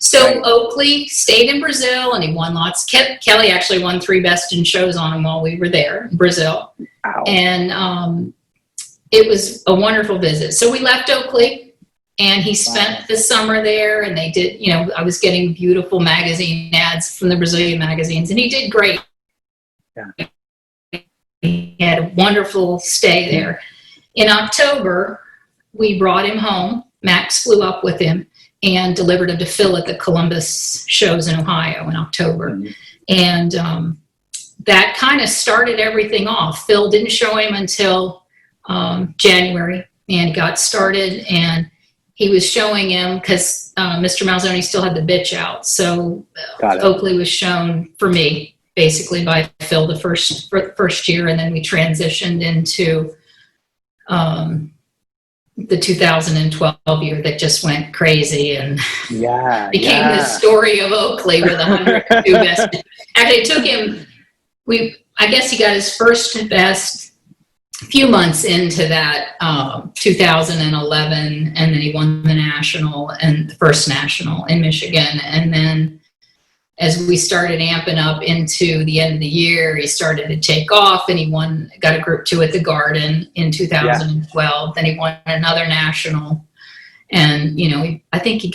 So Right. Oakley stayed in Brazil, and he won lots. Kelly actually won 3 Best in Shows on him while we were there in Brazil. Wow. And it was a wonderful visit. So we left Oakley, and he spent the summer there, and they did, I was getting beautiful magazine ads from the Brazilian magazines, and he did great. Yeah. He had a wonderful stay there. In October, we brought him home. Max flew up with him and delivered him to Phil at the Columbus shows in Ohio in October. Mm-hmm. And that kind of started everything off. Phil didn't show him until January, and got started, and he was showing him because Mr. Malzoni still had the bitch out. So Oakley was shown for me basically by Phil the first year, and then we transitioned into the 2012 year that just went crazy and became the story of Oakley with 102 best. Actually, it took him, I guess he got his first best a few months into that 2011, and then he won the national and the first national in Michigan. And then as we started amping up into the end of the year, he started to take off, and he got a Group 2 at the Garden in 2012. Then he won another national, and I think he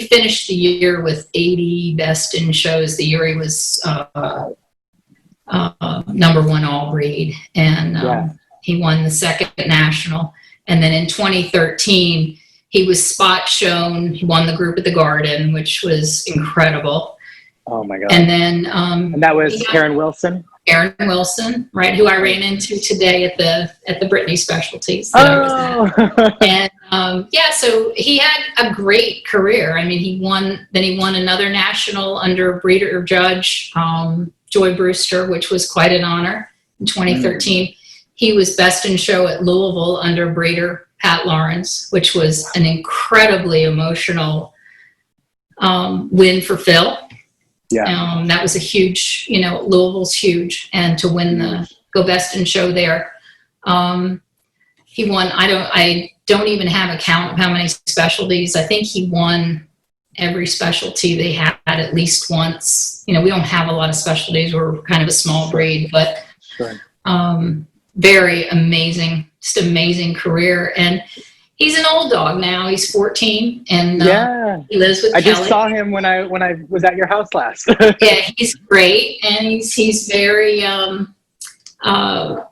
finished the year with 80 Best in Shows. The year he was #1 all breed, and he won the second national. And then in 2013, he was spot shown. He won the group at the Garden, which was incredible. Oh my God. And then and that was Karen Wilson? Karen Wilson, right, who I ran into today at the Brittany Specialties. And so he had a great career. I mean, he won another national under breeder judge Joy Brewster, which was quite an honor in 2013. He was Best in Show at Louisville under breeder Pat Lawrence, which was an incredibly emotional win for Phil. Yeah. That was a huge, Louisville's huge, and to win go Best in Show there. He won, I don't even have a count of how many specialties. I think he won every specialty they had at least once. We don't have a lot of specialties. We're kind of a small breed, but very amazing, just amazing career. And he's an old dog now. He's 14, and he lives with Kelly. I just saw him when I was at your house last. Yeah, he's great, and he's very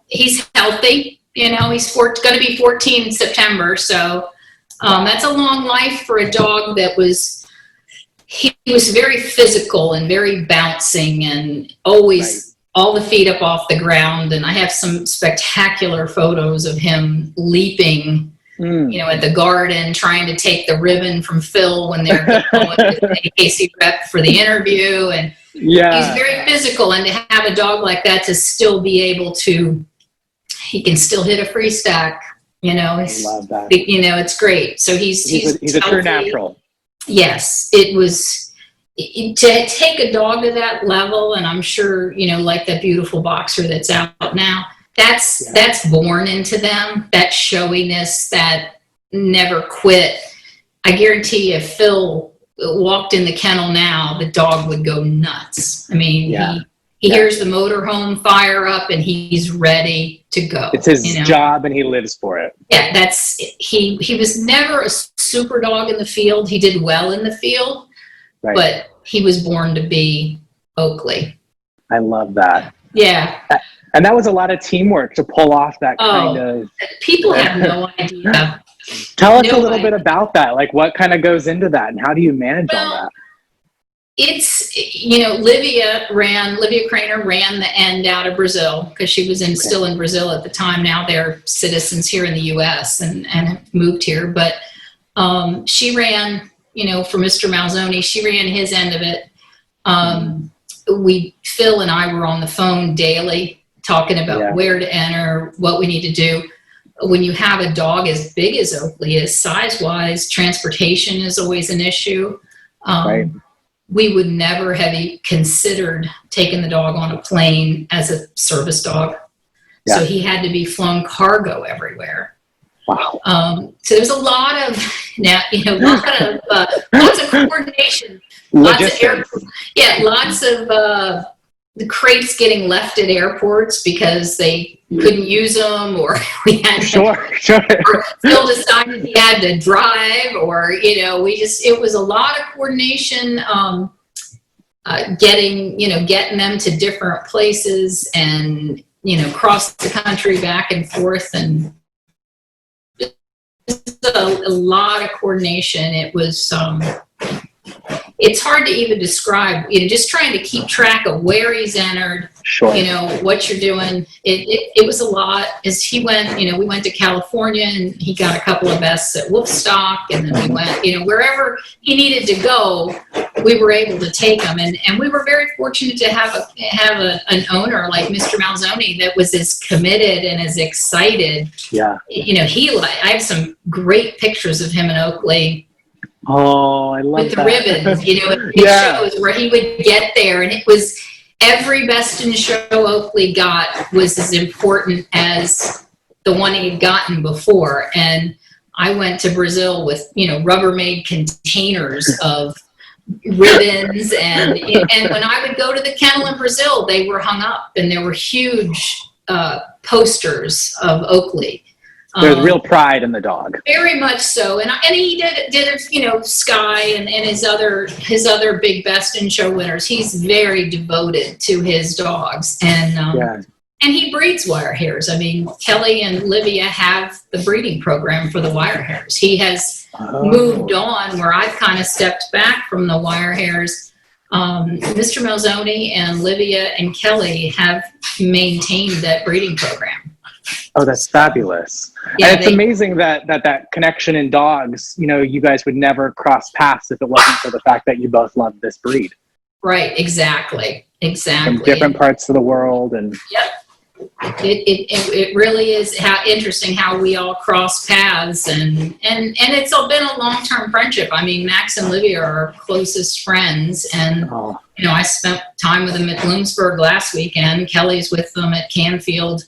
he's healthy. He's going to be 14 in September, so that's a long life for a dog that was. He was very physical and very bouncing, and always all the feet up off the ground. And I have some spectacular photos of him leaping. At the Garden, trying to take the ribbon from Phil when they're going with the AKC rep for the interview. And he's very physical, and to have a dog like that to still be able to, he can still hit a free stack. I love that. It's great. So he's a true natural. Yes, it was to take a dog to that level, and I'm sure like that beautiful boxer that's out now. That's born into them, that showiness, that never quit. I guarantee if Phil walked in the kennel now, the dog would go nuts. I mean, he hears the motorhome fire up, and he's ready to go. It's his job, and he lives for it. Yeah, he was never a super dog in the field. He did well in the field, but he was born to be Oakley. I love that. Yeah. And that was a lot of teamwork to pull off that kind of... People have no idea. Tell us a little bit about that. Like, what kind of goes into that, and how do you manage all that? It's, Livia Craner ran the end out of Brazil because she was still in Brazil at the time. Now they're citizens here in the U.S. and moved here. But she ran, for Mr. Malzoni, she ran his end of it. Phil and I were on the phone daily talking about where to enter, what we need to do. When you have a dog as big as Oakley is, size-wise, transportation is always an issue. We would never have considered taking the dog on a plane as a service dog. So he had to be flown cargo everywhere. Wow. So there's a lot of now, lots of coordination, Logistics. lots of the crates getting left at airports because they couldn't use them, or we had Sure. or Phil decided he had to drive, or it was a lot of coordination, getting them to different places, and cross the country back and forth, and a lot of coordination. It was it's hard to even describe, just trying to keep track of where he's entered, Sure. what you're doing. It was a lot. As he went, we went to California, and he got a couple of vests at Wolfstock, and then we went, wherever he needed to go, we were able to take him. And we were very fortunate to have an owner like Mr. Malzoni that was as committed and as excited. Yeah. I have some great pictures of him in Oakley. Oh, I love with that. the ribbons, it Yeah. shows where he would get there, and it was every Best in Show Oakley got was as important as the one he had gotten before. And I went to Brazil with Rubbermaid containers of ribbons, and when I would go to the kennel in Brazil, they were hung up, and there were huge posters of Oakley. There's real pride in the dog. Very much so, and he did Sky and his other big Best in Show winners. He's very devoted to his dogs, and he breeds wire hares. I mean, Kelly and Livia have the breeding program for the wire hares. He has moved on where I've kind of stepped back from the wire hares. Mr. Malzoni and Livia and Kelly have maintained that breeding program. Oh, that's fabulous. Yeah, and it's amazing that connection in dogs, you guys would never cross paths if it wasn't for the fact that you both love this breed. Right, exactly. From different parts of the world. And yep. It really is interesting how we all cross paths, and it's all been a long-term friendship. I mean, Max and Livia are our closest friends, and I spent time with them at Bloomsburg last weekend. Kelly's with them at Canfield,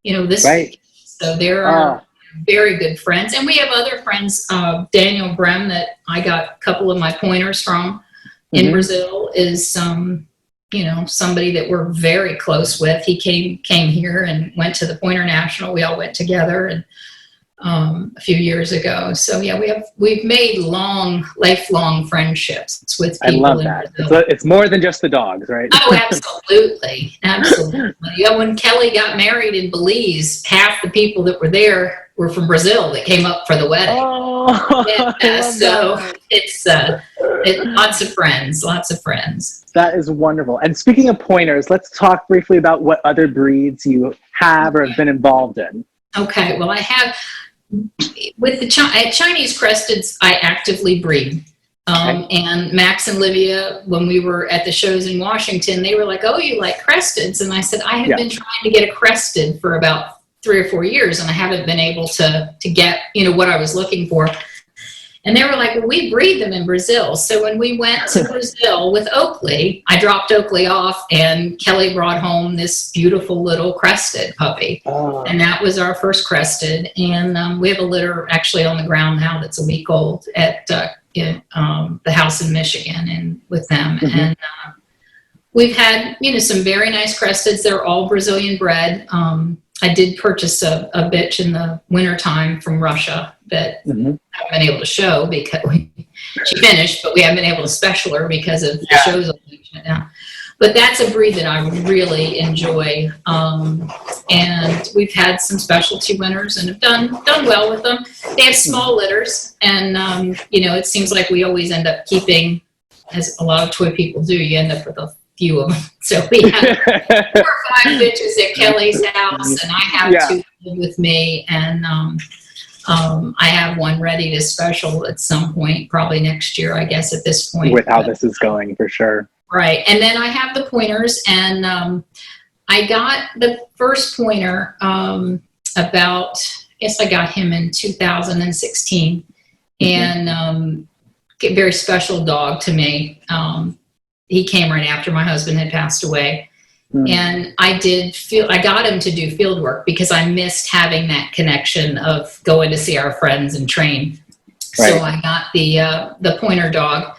this week. So they're very good friends. And we have other friends. Daniel Brem, that I got a couple of my pointers from in Brazil, is somebody that we're very close with. He came here and went to the Pointer National. We all went together, and a few years ago. So yeah, we've made lifelong friendships with people. I love that. It's more than just the dogs, right? Oh, absolutely. Yeah, when Kelly got married in Belize, half the people that were there were from Brazil that came up for the wedding. So it's lots of friends. That is wonderful. And speaking of pointers, let's talk briefly about what other breeds you have or have been involved in. Okay, well, I have, with the Chinese Cresteds, I actively breed. And Max and Livia, when we were at the shows in Washington, they were like, "Oh, you like Cresteds?" And I said, "I have been trying to get a Crested for about 3 or 4 years, and I haven't been able to get, what I was looking for." And they were like, "Well, we breed them in Brazil." So when we went to Brazil with Oakley, I dropped Oakley off, and Kelly brought home this beautiful little Crested puppy. And that was our first Crested. And we have a litter actually on the ground now that's a week old at the house in Michigan, and with them. And we've had, some very nice Cresteds. They're all Brazilian bred. I did purchase a bitch in the wintertime from Russia that I haven't been able to show because she finished, but we haven't been able to special her because of the shows now. But that's a breed that I really enjoy. And we've had some specialty winners and have done well with them. They have small litters, and it seems like we always end up keeping, as a lot of toy people do, you end up with a few of them. So we have 4 or 5 bitches at Kelly's house, and I have 2 with me, and I have one ready to special at some point, probably next year, I guess, at this point. With how this is going, for sure. Right. And then I have the pointers, and I got the first pointer I guess I got him in 2016, and a very special dog to me. He came right after my husband had passed away, And I got him to do field work because I missed having that connection of going to see our friends and train. Right. So I got the pointer dog,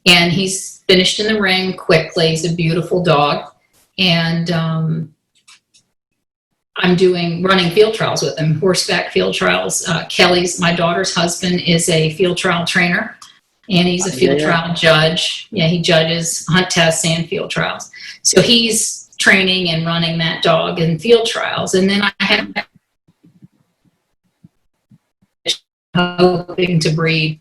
and he's finished in the ring quickly. He's a beautiful dog. And I'm running field trials with him, horseback field trials. Kelly's, my daughter's husband, is a field trial trainer, and he's a field trial judge. Yeah, he judges hunt tests and field trials. So he's training and running that dog in field trials. And then I had hoping to breed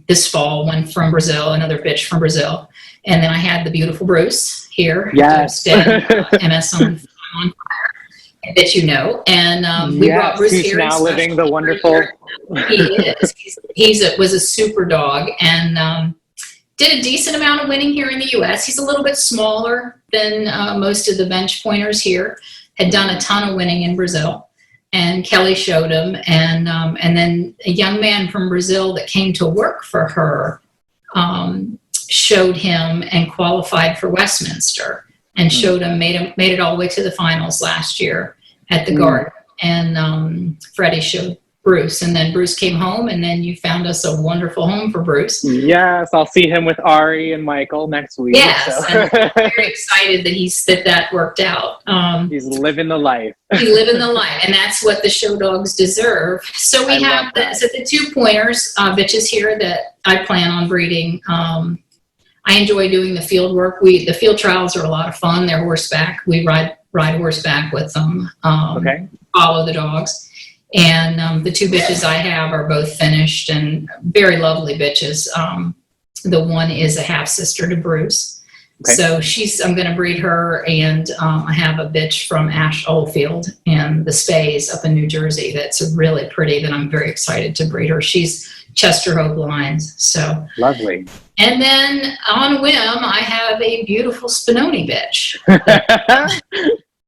this fall, one from Brazil, another bitch from Brazil. And then I had the beautiful Bruce here. Yes. MS on fire, that you know. And we brought Bruce he's here. Now living the wonderful. He is. Was a super dog, and did a decent amount of winning here in the U.S. He's a little bit smaller than most of the bench pointers here. Had done a ton of winning in Brazil, and Kelly showed him. And then a young man from Brazil that came to work for her showed him and qualified for Westminster, and showed him, made it all the way to the finals last year at the Garden. And Freddie showed Bruce, and then Bruce came home, and then you found us a wonderful home for Bruce. Yes, I'll see him with Ari and Michael next week. Yes, so. and I'm very excited that worked out. He's living the life. He's living the life, and that's what the show dogs deserve. So we have the 2 pointers, bitches here that I plan on breeding. I enjoy doing the field work. The field trials are a lot of fun. They're horseback. We ride horseback with them. Follow the dogs. And the 2 bitches I have are both finished and very lovely bitches. The one is a half sister to Bruce. Okay. So I'm going to breed her, and I have a bitch from Ash Oldfield and the Spays up in New Jersey that's really pretty, that I'm very excited to breed her. She's Chester Hope lines. So lovely. And then on a whim, I have a beautiful Spinoni bitch.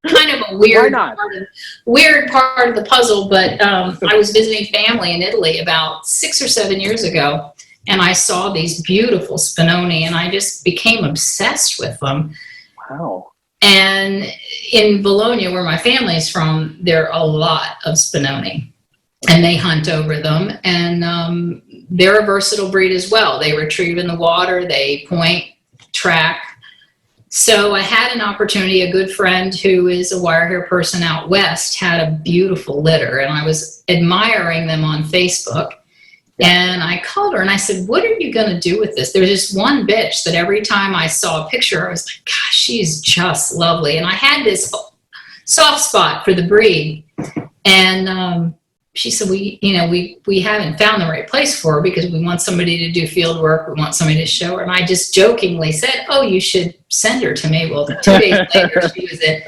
Kind of a weird part of the puzzle, but I was visiting family in Italy about 6 or 7 years ago, and I saw these beautiful Spinoni, and I just became obsessed with them. Wow. And in Bologna, where my family's from, there are a lot of Spinoni, and they hunt over them, and they're a versatile breed as well. They retrieve in the water, they point, track. So I had an opportunity. A good friend who is a wire hair person out west had a beautiful litter, and I was admiring them on Facebook. And I called her and I said, "What are you going to do with this?" There's just one bitch that every time I saw a picture, I was like, "Gosh, she's just lovely." And I had this soft spot for the breed. And she said, we haven't found the right place for her because we want somebody to do field work. We want somebody to show her. And I just jokingly said, "Oh, you should send her to me." Well, 2 days later, she was at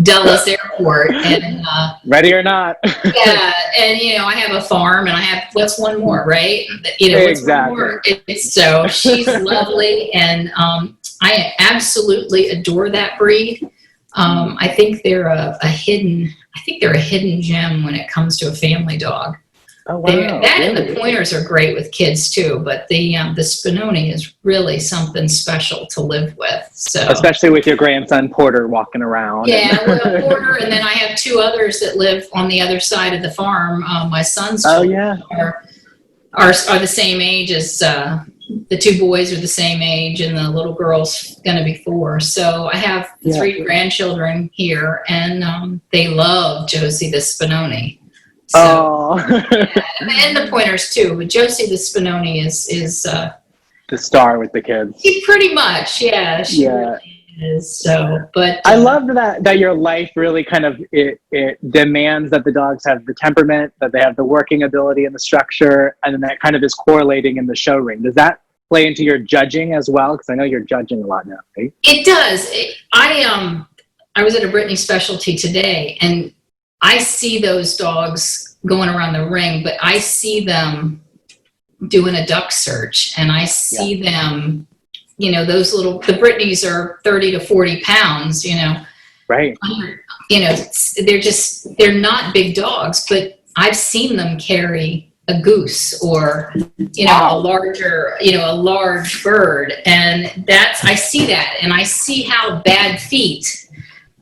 Dulles Airport. And ready or not. Yeah. And, I have a farm, and I have, what's one more, right? Exactly. One more? So she's lovely. And I absolutely adore that breed. I think they're a hidden gem when it comes to a family dog. Oh, wow. And the pointers are great with kids too, but the Spinoni is really something special to live with. So especially with your grandson Porter walking around. Yeah, Porter, and then I have 2 others that live on the other side of the farm. My son's are the same age as the 2 boys are the same age, and the little girl's going to be 4. So I have 3 grandchildren here, and they love Josie the Spinoni. So, and the pointers too, but Josie the Spinoni is the star with the kids. Pretty much, yeah. She really is. So, but I love that your life really kind of it demands that the dogs have the temperament, that they have the working ability and the structure, and then that kind of is correlating in the show ring. Does that play into your judging as well? Because I know you're judging a lot now, right? It does. I was at a Brittany specialty today, and I see those dogs going around the ring, but I see them doing a duck search, and I see them, those the Britneys are 30 to 40 pounds, Right. They're not big dogs, but I've seen them carry a goose or, a large bird. And I see that, and I see how bad feet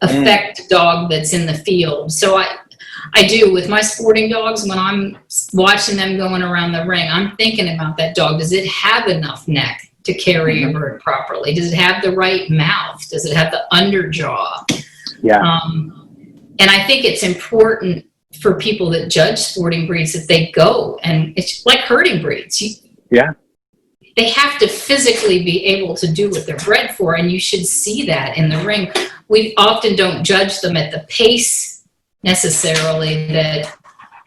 affect a dog that's in the field. So I do with my sporting dogs. When I'm watching them going around the ring, I'm thinking about that dog. Does it have enough neck to carry a bird properly? Does it have the right mouth? Does it have the underjaw? Yeah. And I think it's important for people that judge sporting breeds that they go, and it's like herding breeds. They have to physically be able to do what they're bred for, and you should see that in the ring. We often don't judge them at the pace necessarily that,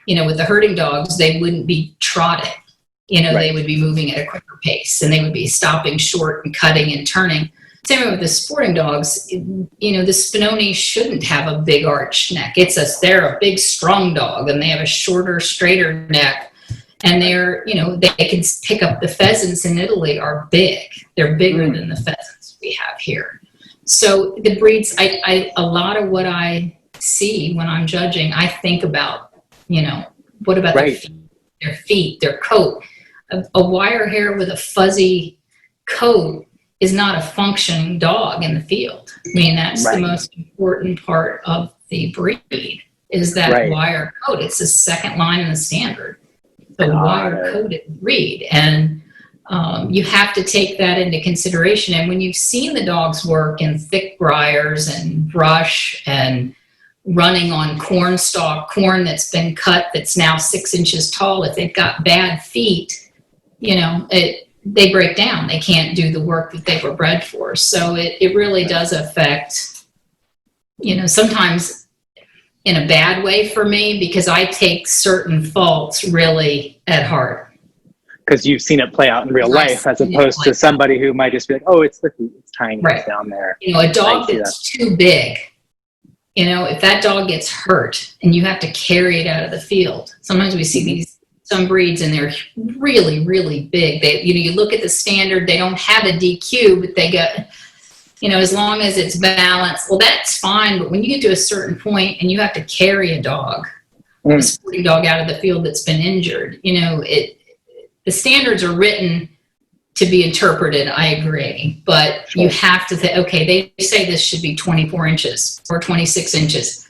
with the herding dogs, they wouldn't be trotting. They would be moving at a quicker pace, and they would be stopping short and cutting and turning. Same way with the sporting dogs. The Spinoni shouldn't have a big arched neck. They're a big, strong dog, and they have a shorter, straighter neck. And they're, they can pick up the pheasants in Italy are big. They're bigger than the pheasants we have here. So the breeds, a lot of what I see when I'm judging, I think about, what about their feet, their coat. A wire hair with a fuzzy coat is not a functioning dog in the field. I mean, that's the most important part of the breed is that wire coat. It's the second line in the standard, the wire coated breed. And you have to take that into consideration. And when you've seen the dogs work in thick briars and brush and running on corn that's been cut, that's now 6 inches tall, if they've got bad feet, they break down. They can't do the work that they were bred for. So it really does affect, sometimes in a bad way for me, because I take certain faults really at heart. Because you've seen it play out in real life, as opposed to somebody who might just be like, oh, it's the feet, it's tiny, it's down there. A dog that's too big, if that dog gets hurt and you have to carry it out of the field. Sometimes we see some breeds and they're really, really big. They, you look at the standard, they don't have a DQ, but they got, as long as it's balanced, well, that's fine. But when you get to a certain point and you have to carry a dog, a sporting dog out of the field that's been injured, the standards are written to be interpreted. I agree, but you have to think, okay, they say this should be 24 inches or 26 inches.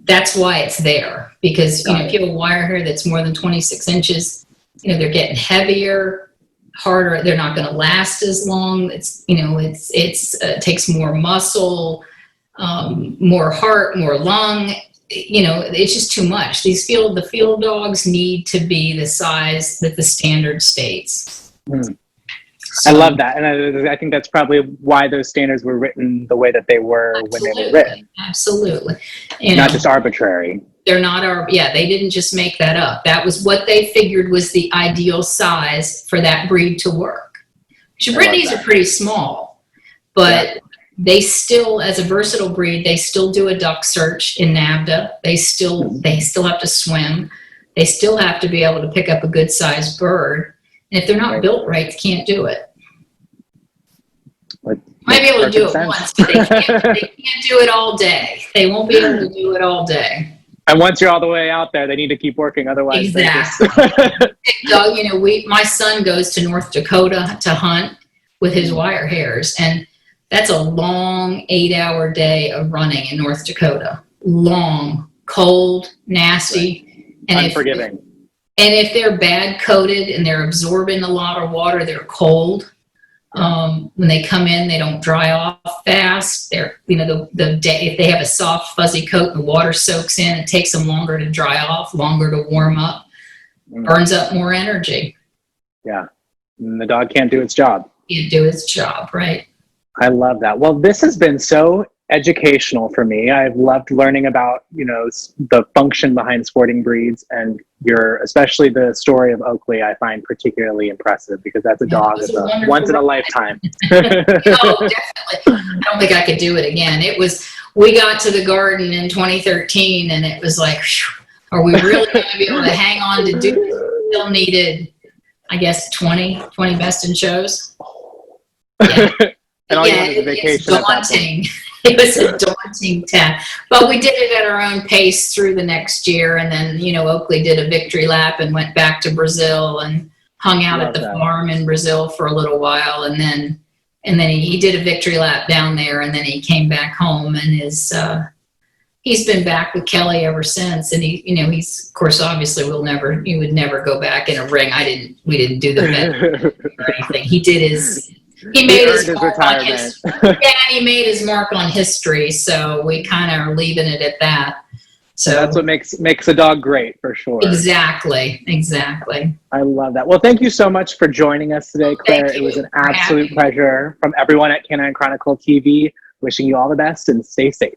That's why it's there, because if you have a wire hair that's more than 26 inches, they're getting heavier, harder. They're not going to last as long. It's it takes more muscle, more heart, more lung. It's just too much. The field dogs need to be the size that the standard states. I love that, and I think that's probably why those standards were written the way that they were when they were written. Absolutely, not just arbitrary. They're not they didn't just make that up. That was what they figured was the ideal size for that breed to work. Brittany's are pretty small, but they still, as a versatile breed, they still do a duck search in NAVDA. They still have to swim. They still have to be able to pick up a good sized bird. And if they're not built right, they can't do it. Might be able to do it once, but they can't do it all day. They won't be able to do it all day. And once you're all the way out there, they need to keep working. Otherwise, exactly. My son goes to North Dakota to hunt with his wire hairs, and that's a long 8-hour day of running in North Dakota. Long, cold, nasty, and unforgiving. And if they're bad coated and they're absorbing a lot of water, they're cold. When they come in, they don't dry off fast. They're, the day, if they have a soft, fuzzy coat and the water soaks in, it takes them longer to dry off, longer to warm up, burns up more energy. Yeah. And the dog can't do its job. Can't do its job, right? I love that. Well, this has been so educational for me. I've loved learning about, the function behind sporting breeds, and especially the story of Oakley, I find particularly impressive, because that's a dog that's a once in a lifetime. Oh, definitely. I don't think I could do it again. We got to the garden in 2013 and it was like, whew, are we really going to be able to hang on to do this? Still needed, I guess, 20 best in shows. Yeah. And all you want is a vacation. It's daunting. It was a daunting task. But we did it at our own pace through the next year. And then, Oakley did a victory lap and went back to Brazil and hung out at the farm in Brazil for a little while. And then And then he did a victory lap down there, and then he came back home, and he's been back with Kelly ever since. And he's, of course, obviously he would never go back in a ring. We didn't do the vet or anything. He made his mark on history. Yeah, he made his mark on history. So we kind of are leaving it at that. So that's what makes a dog great, for sure. Exactly. I love that. Well, thank you so much for joining us today, Claire. It was an absolute pleasure. From everyone at Canine Chronicle TV, wishing you all the best and stay safe.